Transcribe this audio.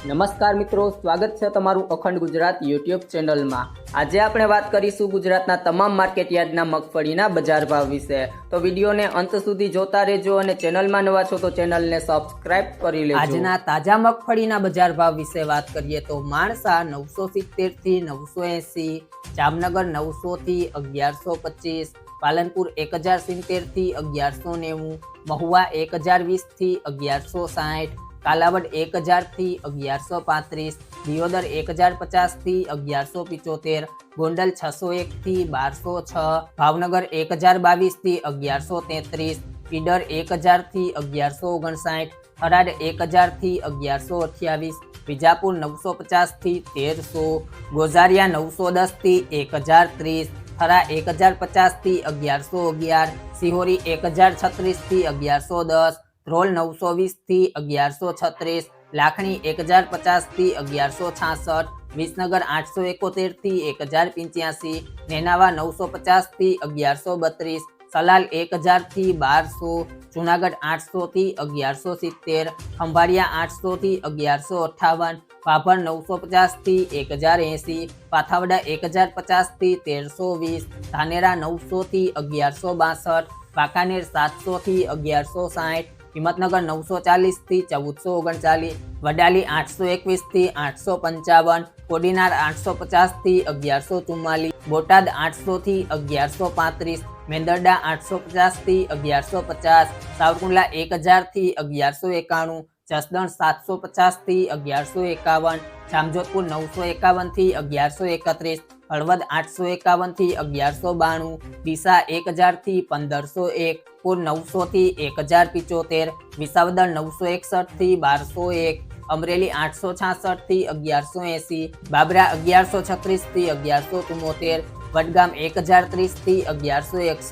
નમસ્કાર મિત્રો, સ્વાગત છે તમારું અખંડ ગુજરાત યુટ્યુબ ચેનલમાં। આજે આપણે વાત કરીશું ગુજરાતના તમામ માર્કેટ યાર્ડના મગફળીના બજાર ભાવ વિશે। તો વિડીયોને અંત સુધી જોતા રહેજો અને ચેનલમાં નવા છો તો ચેનલને સબસ્ક્રાઇબ કરી લેજો। આજના તાજા મગફળીના બજાર ભાવ વિશે વાત કરીએ તો માણસા 970 થી 980, જામનગર 900 થી 1125, પાલનપુર 1070 થી 1190, મહુવા 1020 થી 1160, કાલાવડ 1000 થી 1135, દિયોદર 1050 થી 1175, ગોંડલ 601 થી 1206, ભાવનગર 1022 થી 1133, ઈડર 1000 થી 1159, થરાદ 1000 થી 1128, વિજાપુર 950 થી 1300, ગોઝારિયા 910 થી 1030, થરા 1050 થી 1111, સિહોરી 1036 થી 1110, ધ્રોલ 920 થી 1136, લાખણી 1050 થી 1166, વિસનગર 871 થી 1085, નેનાવા 950 થી 1132, સલાલ 1000 થી 1200, જુનાગઢ 800 થી 1170, ખંભાળિયા 800 થી 1158, ભાભર 950 થી 1080, પાથાવડા 1050 થી 1320, ધાનેરા 900 થી 1162, વાંકાનેર 700 થી 1160, હિંમતનગર 940 થી 1439, વડાલી 821 થી 855, કોડીનાર 850 થી 1144, બોટાદ 800 થી 1135, મેંદરડા 850 થી 1150, સાવરકુંડલા 1000 થી 1191, જસદણ 750 થી 1151, જામજોધપુર 951 થી 1131, હળવદ 851 થી 1192, ડીસા 1000 થી 1501, પુર 900 થી 1075, વિસાવદર 961 થી 1201, અમરેલી 866 થી 1180, બાબરા 1136 થી 1174, વડગામ 1030 થી 1161।